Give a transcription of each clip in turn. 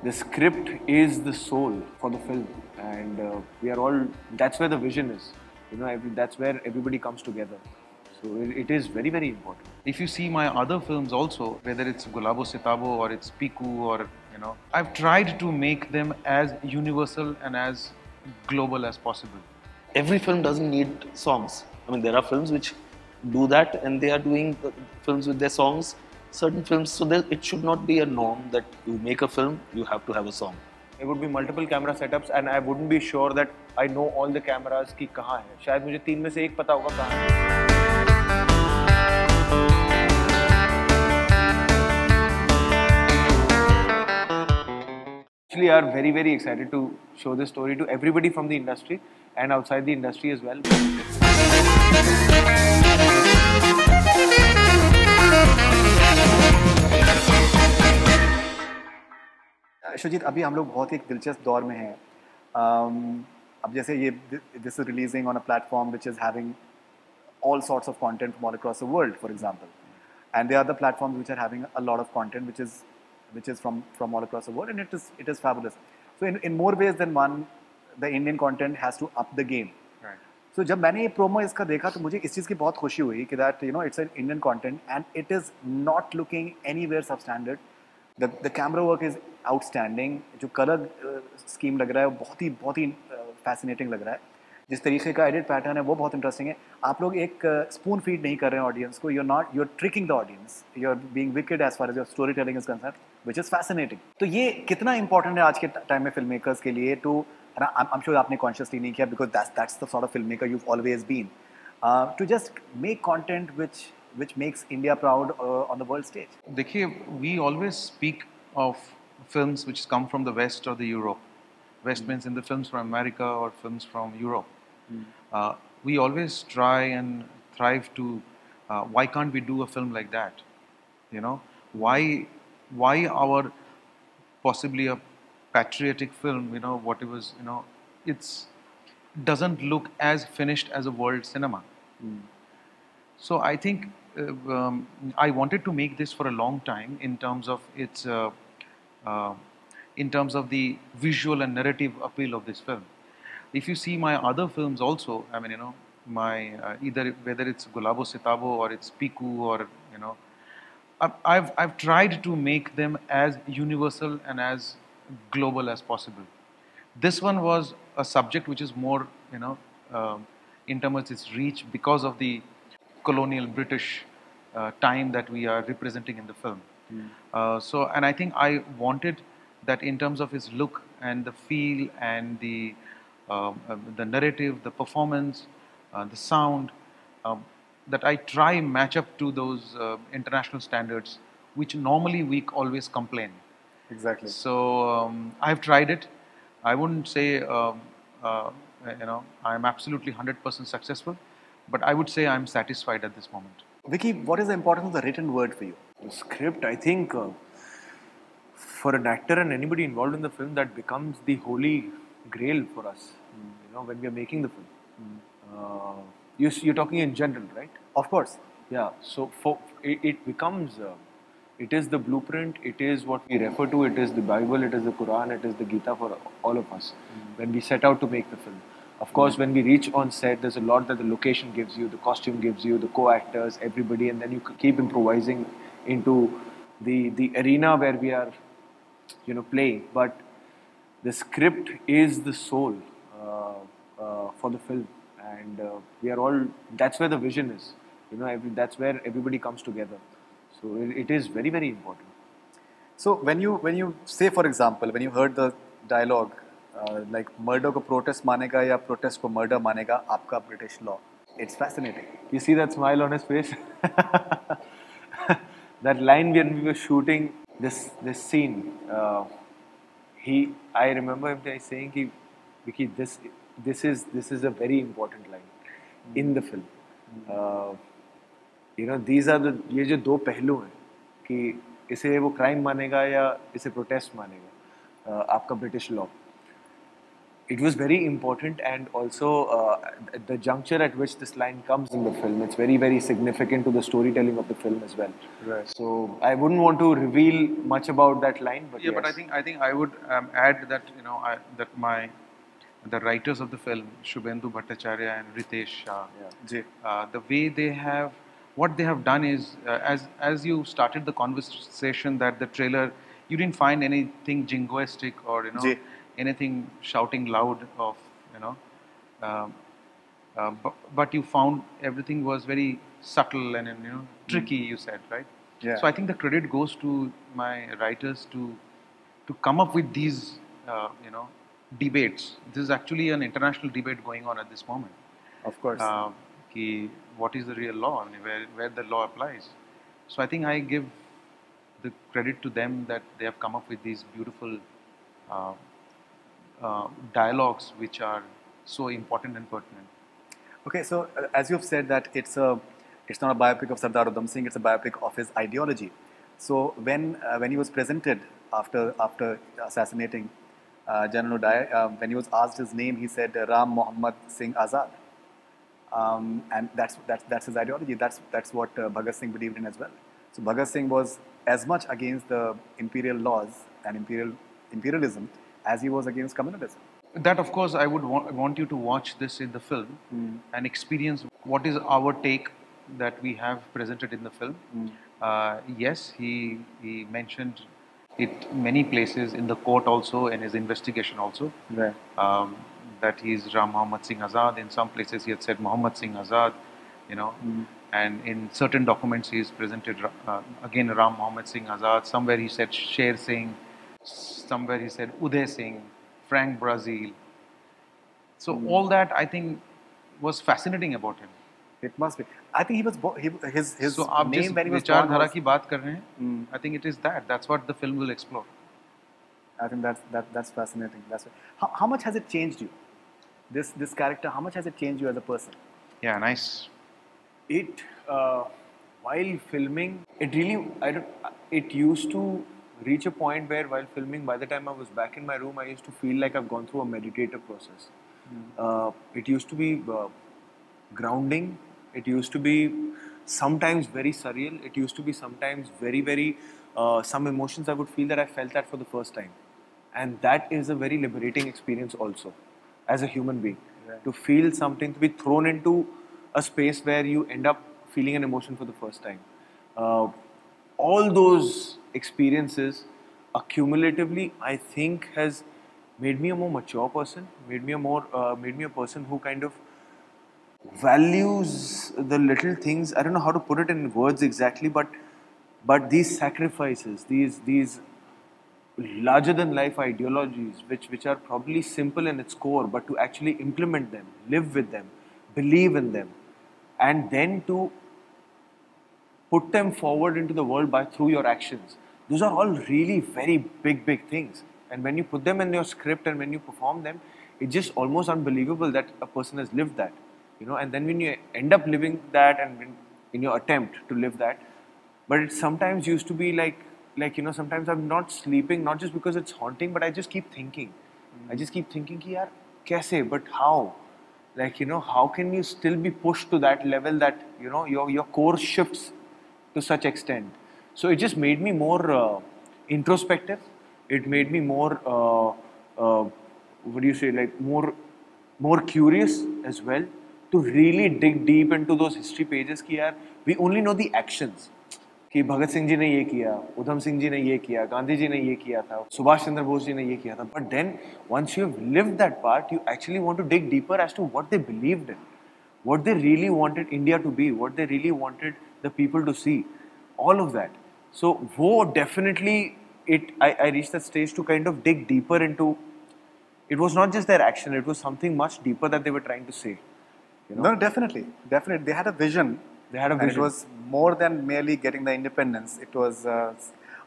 the script is the soul for the film, and we are all. That's where the vision is. That's where everybody comes together. So it is very, very important. If you see my other films also, whether it's Gulabo Sitabo or it's Piku or I've tried to make them as universal and as global as possible. Every film doesn't need songs. I mean, there are films which do that and they are doing films with their songs. Certain films, so it should not be a norm that you make a film, you have to have a song. There would be multiple camera setups and I wouldn't be sure that I know all the cameras की कहाँ है. शायद मुझे 3 में से एक पता होगा कहाँ है. Actually, are very, very excited to show this story to everybody from the industry and outside the industry as well. Shoojit, अभी हम लोग बहुत ही दिलचस्प दौर में हैं. अब जैसे ये this is releasing on a platform which is having all sorts of content from all across the world, for example, and there are the platforms which are having a lot of content which is from all across the world, and it is fabulous. So in more ways than one, the Indian content has to up the game. Right. So जब मैंने ये promo इसका देखा तो मुझे इस चीज़ की बहुत खुशी हुई कि that it's an Indian content and it is not looking anywhere substandard. The camera work is outstanding. जो कलर स्कीम लग रहा है वो बहुत ही fascinating लग रहा है. जिस तरीके का एडिट पैटर्न है वो बहुत इंटरेस्टिंग है. आप लोग एक स्पून फीड नहीं कर रहे हैं ऑडियंस को. you're tricking the audience. You're being wicked as far as your storytelling is concerned, which is fascinating. तो ये कितना इंपॉर्टेंट है आज के टाइम में फिल्म मेकर्स के लिए टू, I'm sure आपने कॉन्शियसली नहीं किया because that's the sort of filmmaker you've always been, to just make content which makes India proud on the world stage. देखिए, we always speak of films which come from the West or the Europe. West means in the films from America or films from Europe. We always try and thrive to why can't we do a film like that? Why our possibly a patriotic film, what it was, it's doesn't look as finished as a world cinema. So I think I wanted to make this for a long time in terms of its in terms of the visual and narrative appeal of this film. If you see my other films also, I mean, my either whether it's Gulabo Sitabo or it's Piku or I've tried to make them as universal and as global as possible. This one was a subject which is more, in terms of its reach because of the colonial British time that we are representing in the film. And I think I wanted that in terms of its look and the feel and the narrative, the performance, the sound, that I try match up to those international standards, which normally we always complain. Exactly. So I've tried it. I wouldn't say I'm absolutely 100% successful, but I would say I'm satisfied at this moment. Vicky, what is the importance of the written word for you? The script, I think, for an actor and anybody involved in the film, that becomes the holy grail for us. When we are making the film. You're talking in general, right? Of course. Yeah. So it becomes, it is the blueprint. It is what we refer to. It is the Bible. It is the Quran. It is the Gita for all of us. When we set out to make the film. Of course, when we reach on set, there's a lot that the location gives you, the costume gives you, the co-actors, everybody, and then you keep improvising into the arena where we are, playing. But the script is the soul for the film, and we are all. That's where the vision is. That's where everybody comes together. So it is very, very important. So when you say, for example, when you heard the dialogue, like murder को protest मानेगा या protest को murder मानेगा आपका British law. It's fascinating. You see that smile on his face? That line when we were shooting this scene, I remember him saying कि Vicky, this is a very important line in the film. These are ये जो दो पहलू हैं कि इसे वो crime मानेगा या इसे protest मानेगा आपका British law. it was very important, and also the juncture at which this line comes in the film, it's very, very significant to the storytelling of the film as well. Right. So I wouldn't want to reveal much about that line, but Yeah, yes. but I think I would add that the writers of the film, Shubhendu Bhattacharya and Ritesh Shah, Ji. the way they have, what they have done is, as you started the conversation, that the trailer, you didn't find anything jingoistic or Ji. anything shouting loud of um, but you found everything was very subtle and tricky. You said, right? Yeah. So I think the credit goes to my writers to come up with these debates. This is actually an international debate going on at this moment. Of course. What is the real law? I mean, where the law applies. So I think I give the credit to them that they have come up with these beautiful dialogues which are so important and pertinent. Okay, so as you've said that it's not a biopic of Sardar Udham Singh, it's a biopic of his ideology. So when he was presented after assassinating General Uday, when he was asked his name, he said Ram Mohammad Singh Azad, and that's his ideology. That's what Bhagat Singh believed in as well. So Bhagat Singh was as much against the imperial laws and imperialism as he was against communalism. That, of course, I would want you to watch this in the film and experience what is our take that we have presented in the film. Yes, he mentioned it many places in the court also, in his investigation also, Right. that he is Ram Mohammad Singh Azad. In some places he had said Mohammad Singh Azad, and in certain documents he is presented again Ram Mohammad Singh Azad. Somewhere he said Sher Singh, somewhere he said Uday Singh, Frank Brazil. So all that I think was fascinating about him. It must be. I think he was his So आप name जिस when he was born विचारधारा was, की बात कर रहे हैं, I think it is that. That's what the film will explore. I think that's fascinating. How much has it changed you? This character, how much has it changed you as a person? Yeah, nice. It while filming, it really it used to reach a point where while filming, by the time I was back in my room, I used to feel like I've gone through a meditative process. It used to be grounding. It used to be sometimes very surreal. It used to be sometimes very, very some emotions I would feel that I felt that for the first time, and that is a very liberating experience also as a human being. To feel something, to be thrown into a space where you end up feeling an emotion for the first time. All those experiences accumulatively, I think, has made me a more mature person, made me a person who kind of values the little things. I don't know how to put it in words exactly, but these sacrifices, these larger than life ideologies, which are probably simple in its core, but to actually implement them, live with them, believe in them, and then to put them forward into the world through your actions. Those are all really very big things. And when you put them in your script and when you perform them, it's just almost unbelievable that a person has lived that. And then when you end up living that, and in your attempt to live that, but it sometimes used to be like sometimes I'm not sleeping, not just because it's haunting, but I just keep thinking. I just keep thinking, ki yaar, kaise, but how? How can you still be pushed to that level that, your core shifts to such extent? So it just made me more introspective. It made me more, more curious as well, to really dig deep into those history pages. Ki yaar, we only know the actions. कि भगत सिंह जी ने ये किया, उधम सिंह जी ने ये किया, गांधी जी ने ये किया था, सुभाष चंद्र बोस जी ने ये किया था. But then once you have lived that part, you actually want to dig deeper as to what they believed in, what they really wanted India to be, what they really wanted the people to see, all of that. So wo definitely I reached that stage to kind of dig deeper into. It was not just their action; it was something much deeper that they were trying to say. No, definitely. They had a vision. They had a And vision. it was more than merely getting the independence. It was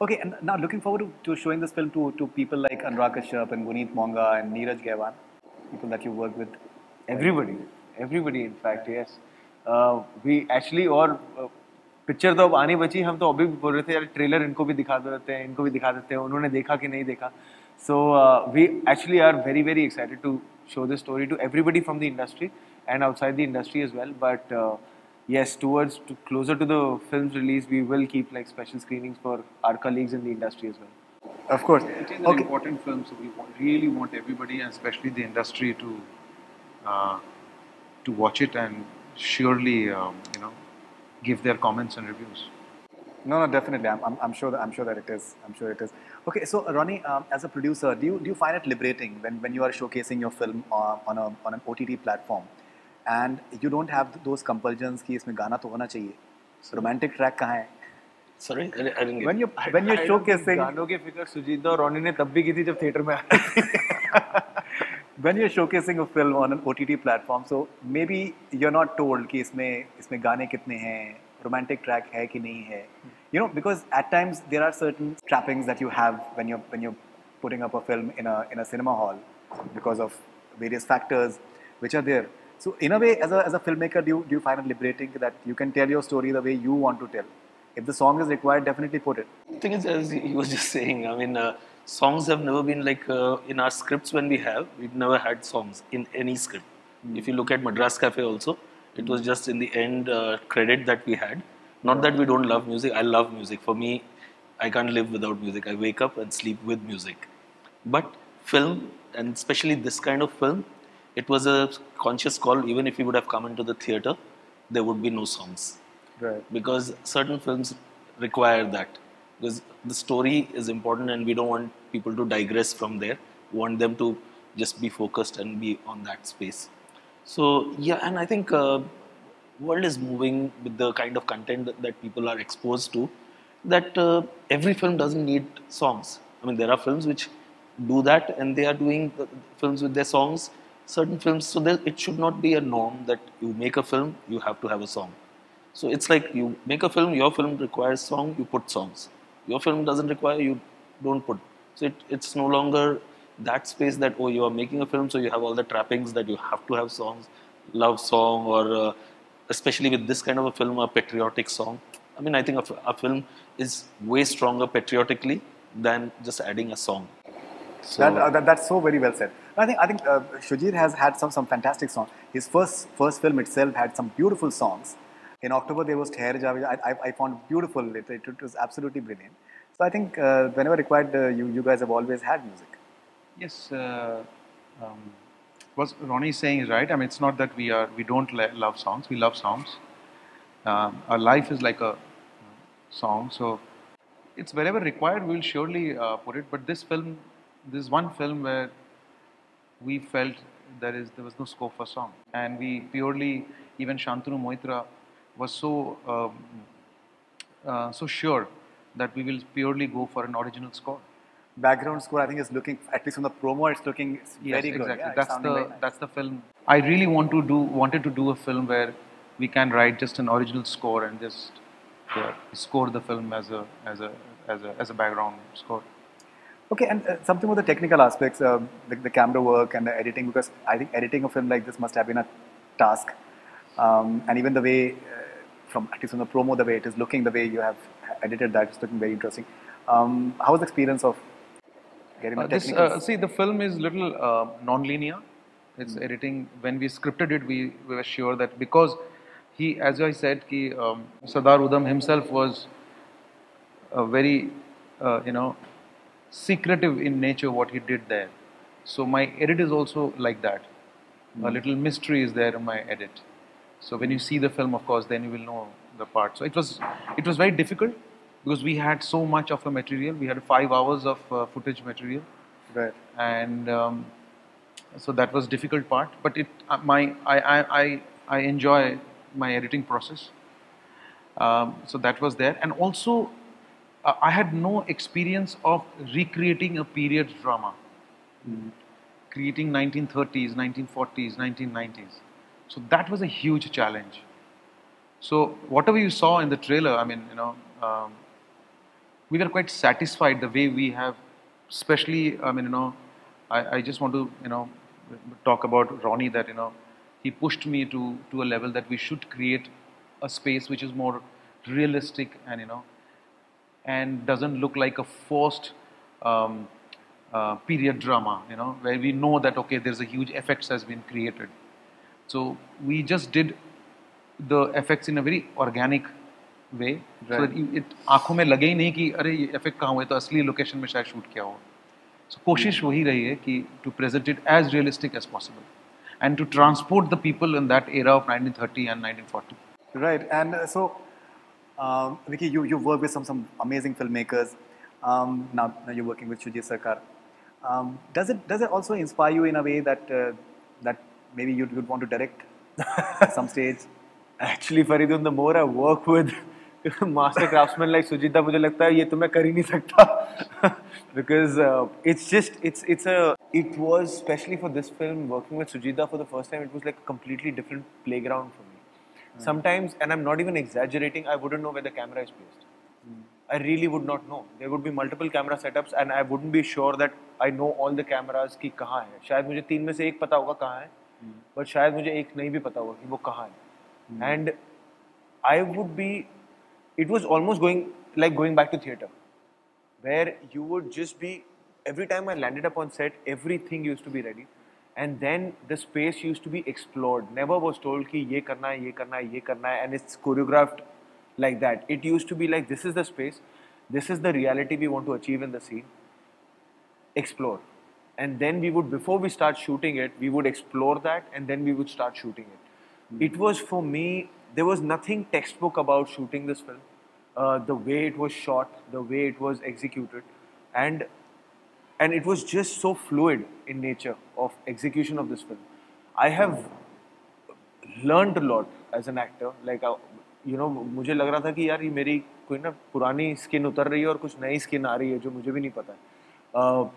okay. And now looking forward to showing this film to people like Anurag Kashyap and Guneet Monga and Neeraj Gaiwan, people that you work with. Everybody in fact, yes. We actually, और picture तो अब आनी बची, हम तो अभी भी बोल रहे थे यार ट्रेलर इनको भी दिखा देते हैं, उन्होंने देखा कि नहीं देखा. So we actually are very, very excited to show this story to everybody from the industry and outside the industry as well. But yes, closer to the film's release, we will keep like special screenings for our colleagues in the industry as well. Of course. It is an Okay. important film, so we really want everybody, and especially the industry, uh, to watch it and surely, give their comments and reviews. No, no, definitely. I'm sure that it is. I'm sure it is. Okay, so Ronnie, as a producer, do you find it liberating when you are showcasing your film on an OTT platform, and you don't have those compulsions कि इसमें गाना तो होना चाहिए, romantic track कहाँ है? Sorry, I didn't get When it. you're showcasing गानों की फिक्र सुजीत और रोनी ने तब भी की थी जब थिएटर में आया when you're showcasing a film on an OTT platform, so maybe you're not told कि इसमें गाने कितने हैं, romantic track है कि नहीं है. You know, because at times there are certain trappings that you have when you're putting up a film in a cinema hall because of various factors which are there. So in a way, as a filmmaker, do you find it liberating that you can tell your story the way you want to tell? If the song is required, definitely put it. The thing is, as he was just saying, I mean, songs have never been like in our scripts when we've never had songs in any script. If you look at Madras Cafe also, it was just in the end credit that we had. Not that we don't love music, I love music. For me, I can't live without music. I wake up and sleep with music. But film, and especially this kind of film, it was a conscious call. Even if we would have come into the theater, there would be no songs. Right. Because certain films require that. Because the story is important and we don't want people to digress from there. We want them to just be focused and be on that space. So, yeah, and I think world is moving with the kind of content that people are exposed to, that every film doesn't need songs. I mean, there are films which do that and they are doing films with their songs. Certain films, so it should not be a norm that you make a film, you have to have a song. So it's like you make a film, your film requires song, you put songs. Your film doesn't require, you don't put. So it's no longer that space that, oh, you are making a film, so you have all the trappings that you have to have songs, love song, or especially with this kind of a film, a patriotic song. I mean, I think a film is way stronger patriotically than just adding a song. So, That's so very well said. I think Shujit has had some fantastic songs. His first film itself had some beautiful songs. In October there was Theher Ja, which I found beautiful. It was absolutely brilliant. So I think whenever required, you guys have always had music. Yes, what Ronnie is saying is right. I mean, it's not that we don't love songs. We love songs. Our life is like a song. So it's wherever required, we'll surely put it. But this is one film where we felt there was no scope for song, and we purely, even Shantanu Moitra was so sure that we will purely go for an original score. Background score, I think, is looking, at least from the promo, it's looking Yes, very good. exactly. Yeah, it's sounding very nice. That's the film. I really wanted to do a film where we can write just an original score and just score the film as a background score. Okay, and something about the technical aspects, the camera work and the editing, because I think editing a film like this must have been a task. And even the way, at least from the promo, the way it is looking, the way you have edited that, it's looking very interesting. How was the experience of getting the technical? See, the film is little non-linear. It's editing. When we scripted it, we were sure that because he, as I said, Sardar Udham himself was a very, secretive in nature what he did there. So my edit is also like that. A little mystery is there in my edit. So when you see the film, of course, then you will know the part. So it was very difficult because we had so much of the material. We had 5 hours of footage material, Right. and so that was difficult part. But I enjoy my editing process. So that was there, and also I had no experience of recreating a period drama, creating 1930s, 1940s, 1990s. So that was a huge challenge. So whatever you saw in the trailer, I mean, we were quite satisfied the way we have, especially, I mean, I just want to, talk about Ronnie, that, he pushed me to a level that we should create a space which is more realistic and, and doesn't look like a forced period drama, you know, where we know that okay, there's a huge effects has been created. So we just did the effects in a very organic way, so that it आंखों में लगे ही नहीं कि अरे ये effect कहाँ हुए, तो असली location में शायद shoot किया हो. So कोशिश वही रही है कि to present it as realistic as possible and to transport the people in that era of 1930 and 1940. Right, and Vicky, you work with some amazing filmmakers. Now you're working with Shujit Sarkar. Does it also inspire you in a way that that maybe you'd want to direct at some stage? Actually, Faridun, the more I work with master craftsmen like Sujita, मुझे लगता है ये तो मैं कर ही नहीं सकता because it was especially for this film working with Sujita for the first time. It was like a completely different playground for me. Sometimes, and I'm not even exaggerating, I wouldn't know where the camera is placed. I really would not know. There would be multiple camera setups, and I wouldn't be sure that I know all the cameras कि कहाँ है. शायद मुझे 3 में से एक पता होगा कहाँ है, but शायद मुझे एक नहीं भी पता होगा कि वो कहाँ है. And I would be, it was almost going back to theatre, where you would just be, every time I landed up on set, everything used to be ready. And then the space used to be explored. Never was told कि ये करना है, ये करना है, ये करना है, and it's choreographed like that. It used to be like, this is the space, this is the reality we want to achieve in the scene. Explore. And then we would, before we start shooting it, we would explore that and then we would start shooting it. It was, for me, there was nothing textbook about shooting this film. The way it was shot, the way it was executed, and it was just so fluid in nature of execution of this film. I have learned a lot as an actor. Like, you know, मुझे लग रहा था कि यार ये मेरी कोई ना पुरानी स्किन उतर रही है और कुछ नई स्किन आ रही है जो मुझे भी नहीं पता है.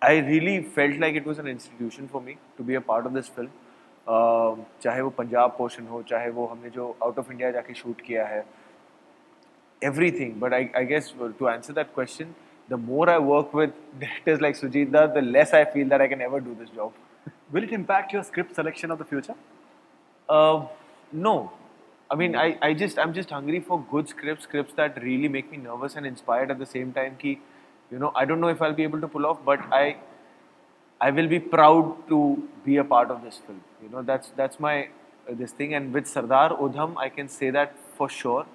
I really felt like it was an institution for me to be a part of this film. चाहे वो पंजाब पोर्शन हो, चाहे वो हमने जो आउट ऑफ इंडिया जाके शूट किया है, everything. But I guess to answer that question, the more I work with directors like Sujita, the less I feel that I can ever do this job. Will it impact your script selection of the future? No. I mean, I'm just hungry for good scripts that really make me nervous and inspired at the same time. Ki, you know, I don't know if I'll be able to pull off, but I will be proud to be a part of this film. You know, that's my this thing. And with Sardar Udham, I can say that for sure.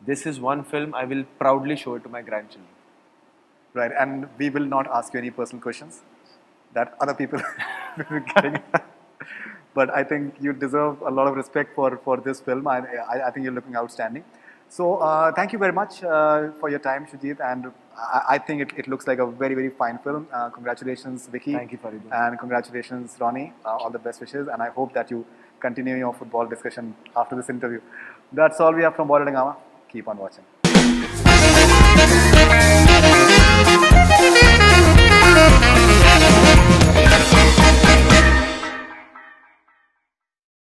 This is one film I will proudly show it to my grandchildren. Right, and we will not ask you any personal questions that other people will be getting. But I think you deserve a lot of respect for this film. I think you're looking outstanding. So thank you very much for your time, Shujit, and I think it looks like a very, very fine film. Congratulations, Vicky. Thank you, Farid. And congratulations, Ronnie. All the best wishes, and I hope that you continue your football discussion after this interview. That's all we have from Border Dangama. Keep on watching.